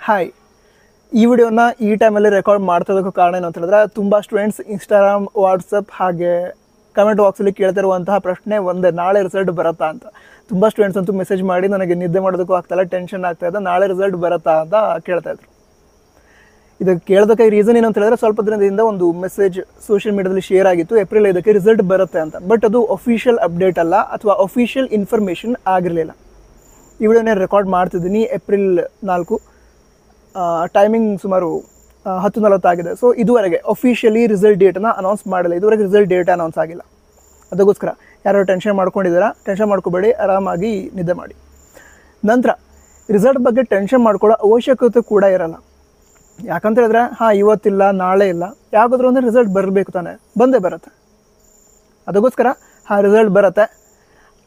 Hi, ಈ ವಿಡಿಯೋನ ಈ ಟೈಮಲ್ಲಿ ರೆಕಾರ್ಡ್ ಮಾಡ್ತಿರೋದಕ್ಕೂ ಕಾರಣ ಏನು ಅಂತ ಹೇಳಿದ್ರೆ, ತುಂಬ ಸ್ಟೂಡೆಂಟ್ಸ್ ಇನ್ಸ್ಟಾಗ್ರಾಮ್, ವಾಟ್ಸಪ್ ಹಾಗೆ ಕಮೆಂಟ್ ಬಾಕ್ಸಲ್ಲಿ ಕೇಳ್ತಿರುವಂತಹ ಪ್ರಶ್ನೆ ಒಂದೇ, ನಾಳೆ ರಿಸಲ್ಟ್ ಬರುತ್ತಾ ಅಂತ. ತುಂಬ ಸ್ಟೂಡೆಂಟ್ಸ್ ಅಂತೂ ಮೆಸೇಜ್ ಮಾಡಿ ನನಗೆ ನಿದ್ದೆ ಮಾಡೋದಕ್ಕೂ ಆಗ್ತಾಯಿಲ್ಲ, ಟೆನ್ಷನ್ ಆಗ್ತಾಯಿದೆ, ನಾಳೆ ರಿಸಲ್ಟ್ ಬರುತ್ತಾ ಅಂತ ಕೇಳ್ತಾಯಿದ್ರು. ಇದಕ್ಕೆ ಕೇಳೋದಕ್ಕೆ ರೀಸನ್ ಏನು ಅಂತ ಹೇಳಿದ್ರೆ, ಸ್ವಲ್ಪ ದಿನದಿಂದ ಒಂದು ಮೆಸೇಜ್ ಸೋಷಿಯಲ್ ಮೀಡಿಯಾದಲ್ಲಿ ಶೇರ್ ಆಗಿತ್ತು, ಏಪ್ರಿಲ್ 5ಕ್ಕೆ ರಿಸಲ್ಟ್ ಬರುತ್ತೆ ಅಂತ. ಬಟ್ ಅದು ಅಫಿಷಿಯಲ್ ಅಪ್ಡೇಟ್ ಅಲ್ಲ ಅಥವಾ ಅಫಿಷಿಯಲ್ ಇನ್ಫಾರ್ಮೇಷನ್ ಆಗಿರಲಿಲ್ಲ. ಈ ವಿಡಿಯೋನೇ ರೆಕಾರ್ಡ್ ಮಾಡ್ತಿದ್ದೀನಿ ಏಪ್ರಿಲ್ 4, ಟೈಮಿಂಗ್ ಸುಮಾರು 10:40 ಆಗಿದೆ. ಸೊ ಇದುವರೆಗೆ ಅಫಿಷಿಯಲಿ ರಿಸಲ್ಟ್ ಡೇಟನ್ನು ಅನೌನ್ಸ್ ಮಾಡಿಲ್ಲ, ಇದುವರೆಗೆ ರಿಸಲ್ಟ್ ಡೇಟ್ ಅನೌನ್ಸ್ ಆಗಿಲ್ಲ. ಅದಕ್ಕೋಸ್ಕರ ಯಾರು ಟೆನ್ಷನ್ ಮಾಡ್ಕೊಂಡಿದ್ದೀರಾ, ಟೆನ್ಷನ್ ಮಾಡ್ಕೋಬೇಡಿ, ಆರಾಮಾಗಿ ನಿದ್ದೆ ಮಾಡಿ. ನಂತರ ರಿಸಲ್ಟ್ ಬಗ್ಗೆ ಟೆನ್ಷನ್ ಮಾಡ್ಕೊಳ್ಳೋ ಅವಶ್ಯಕತೆ ಕೂಡ ಇರಲ್ಲ. ಯಾಕಂತ ಹೇಳಿದ್ರೆ ಇವತ್ತಿಲ್ಲ, ನಾಳೆ ಇಲ್ಲ, ಯಾವುದಾದ್ರೂ ಅಂದರೆ ರಿಸಲ್ಟ್ ಬರಬೇಕು ತಾನೆ, ಬಂದೇ ಬರುತ್ತೆ. ಅದಕ್ಕೋಸ್ಕರ ರಿಸಲ್ಟ್ ಬರುತ್ತೆ,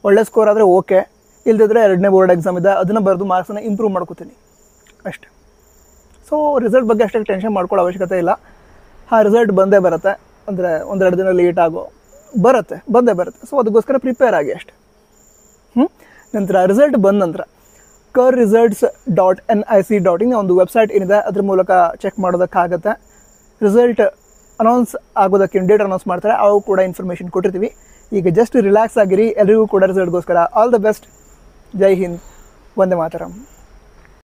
ಒಳ್ಳೆ ಸ್ಕೋರ್ ಆದರೆ ಓಕೆ, ಇಲ್ಲದಿದ್ದರೆ 2ನೇ ಬೋರ್ಡ್ ಎಕ್ಸಾಮ್ ಇದೆ, ಅದನ್ನು ಬರೆದು ಮಾರ್ಕ್ಸನ್ನು ಇಂಪ್ರೂವ್ ಮಾಡ್ಕೋತೀನಿ ಅಷ್ಟೇ. ಸೊ ರಿಸಲ್ಟ್ ಬಗ್ಗೆ ಅಷ್ಟೇ ಟೆನ್ಷನ್ ಮಾಡ್ಕೊಳ್ಳೋ ಅವಶ್ಯಕತೆ ಇಲ್ಲ. ರಿಸಲ್ಟ್ ಬಂದೇ ಬರುತ್ತೆ, ಅಂದರೆ 1-2 ದಿನ ಲೇಟ್ ಬಂದೇ ಬರುತ್ತೆ. ಸೊ ಅದಕ್ಕೋಸ್ಕರ ಪ್ರಿಪೇರ್ ಆಗಿ ಅಷ್ಟೇ. ನಂತರ ರಿಸಲ್ಟ್ ಬಂದ ನಂತರ kerresults.nic.in ಒಂದು ವೆಬ್ಸೈಟ್ ಏನಿದೆ, ಅದ್ರ ಮೂಲಕ ಚೆಕ್ ಮಾಡೋದಕ್ಕಾಗತ್ತೆ. ರಿಸಲ್ಟ್ ಅನೌನ್ಸ್ ಆಗೋದಕ್ಕೆ ಡೇಟ್ ಅನೌನ್ಸ್ ಮಾಡ್ತಾರೆ, ಅವು ಕೂಡ ಇನ್ಫಾರ್ಮೇಷನ್ ಕೊಟ್ಟಿರ್ತೀವಿ. ಈಗ ಜಸ್ಟ್ ರಿಲ್ಯಾಕ್ಸ್ ಆಗಿರಿ. ಎಲ್ಲರಿಗೂ ಕೂಡ ರಿಸಲ್ಟ್ಗೋಸ್ಕರ all the best. Jai Hind, Vande Mataram.